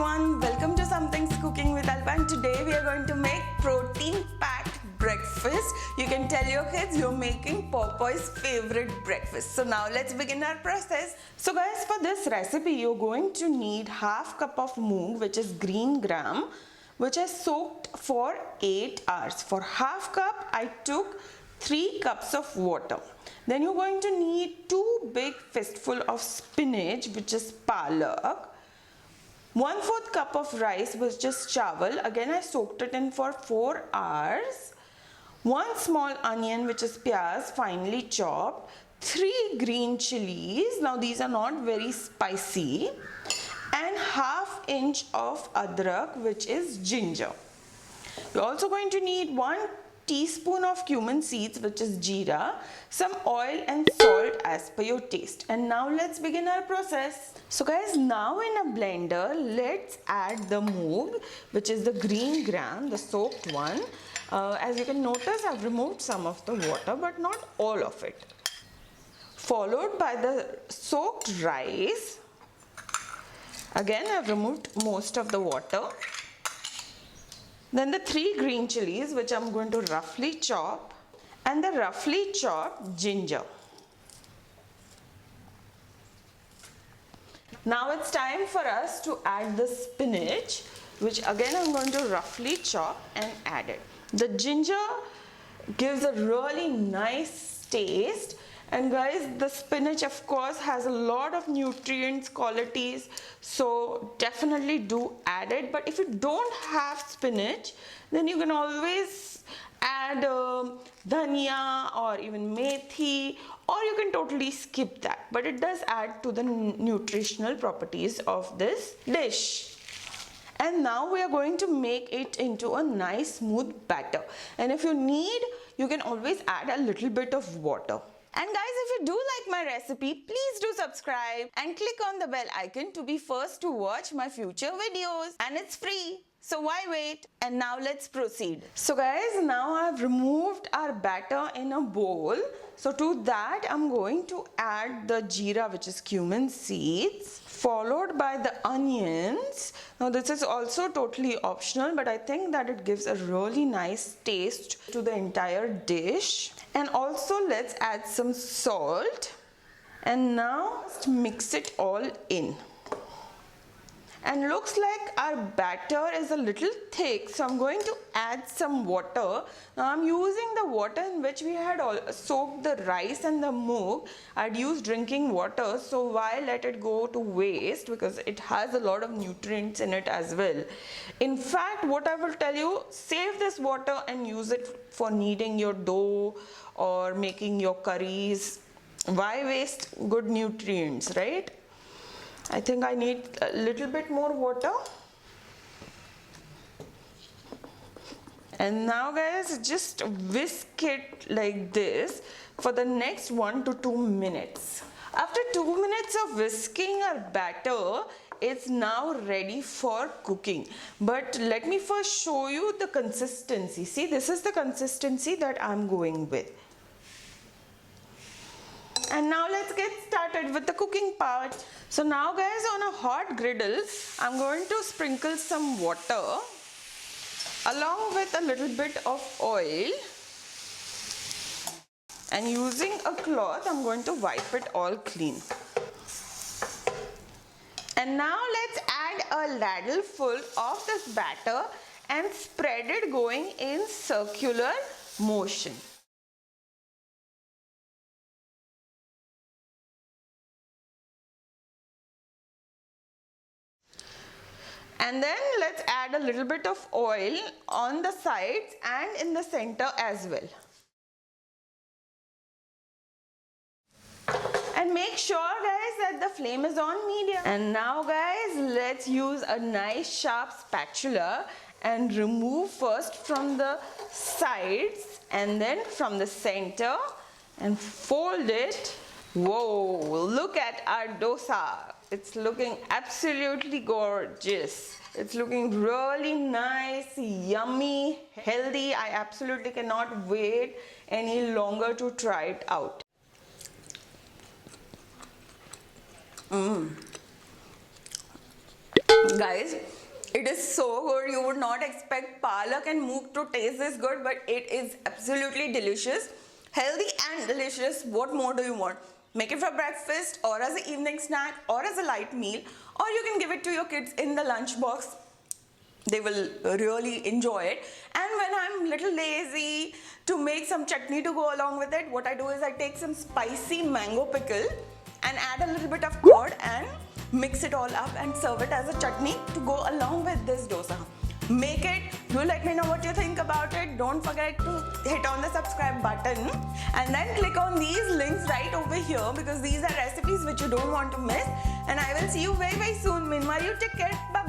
everyone, welcome to Something's Cooking with Alpa, and today we are going to make protein-packed breakfast. You can tell your kids you're making Popoy's favorite breakfast. So now let's begin our process. So guys, for this recipe you're going to need half cup of moong, which is green gram, which is soaked for 8 hours. For half cup I took 3 cups of water. Then you're going to need 2 big fistful of spinach, which is palak. 1/4 cup of rice, which is chawal. Again I soaked it in for 4 hours. 1 small onion, which is pyaz, finely chopped. 3 green chilies. Now these are not very spicy. And 1/2 inch of adrak, which is ginger. You're also going to need 1 teaspoon of cumin seeds, which is jeera, some oil and salt as per your taste. And now let's begin our process. So guys, now in a blender, let's add the moong, which is the green gram, the soaked one. As you can notice, I've removed some of the water, but not all of it. Followed by the soaked rice. Again, I've removed most of the water. Then the 3 green chilies, which I'm going to roughly chop, and the roughly chopped ginger. Now it's time for us to add the spinach, which again I'm going to roughly chop and add it. The ginger gives a really nice taste. And guys, the spinach of course has a lot of nutrients, qualities, so definitely do add it. But if you don't have spinach, then you can always add dhania or even methi, or you can totally skip that. But it does add to the nutritional properties of this dish. And now we are going to make it into a nice smooth batter. And if you need, you can always add a little bit of water. And guys, if you do like my recipe, please do subscribe and click on the bell icon to be first to watch my future videos. And it's free, so why wait? And now let's proceed. So guys, now I've removed our batter in a bowl. So to that, I'm going to add the jeera, which is cumin seeds, followed by the onions. Now this is also totally optional, but I think that it gives a really nice taste to the entire dish. And also let's add some salt. And now let's mix it all in. And looks like our batter is a little thick, so I'm going to add some water. Now I'm using the water in which we had soaked the rice and the moong. I'd used drinking water, so why let it go to waste, because it has a lot of nutrients in it as well. In fact, what I will tell you, save this water and use it for kneading your dough or making your curries. Why waste good nutrients, right? I think I need a little bit more water. And now guys, just whisk it like this for the next 1 to 2 minutes. After 2 minutes of whisking our batter, it's now ready for cooking. But let me first show you the consistency. See, this is the consistency that I'm going with. And now let's get started with the cooking part. So now guys, on a hot griddle, I'm going to sprinkle some water along with a little bit of oil. And using a cloth, I'm going to wipe it all clean. And now let's add a ladle full of this batter and spread it going in circular motion. And then let's add a little bit of oil on the sides and in the center as well. And make sure guys that the flame is on medium. And now guys, let's use a nice sharp spatula and remove first from the sides and then from the center and fold it. Whoa, look at our dosa. It's looking absolutely gorgeous. It's looking really nice, yummy, healthy. I absolutely cannot wait any longer to try it out. Guys, it is so good. You would not expect palak and moong to taste this good, but it is absolutely delicious. Healthy and delicious. What more do you want? Make it for breakfast or as an evening snack or as a light meal, or you can give it to your kids in the lunch box. They will really enjoy it. And when I'm little lazy to make some chutney to go along with it, what I do is I take some spicy mango pickle and add a little bit of curd and mix it all up and serve it as a chutney to go along with this dosa. Make it. Do let me know what you think about it. Don't forget to hit on the subscribe button and then click on these links right over here, because these are recipes which you don't want to miss. And I will see you very, very soon. Meanwhile, you take care. Bye.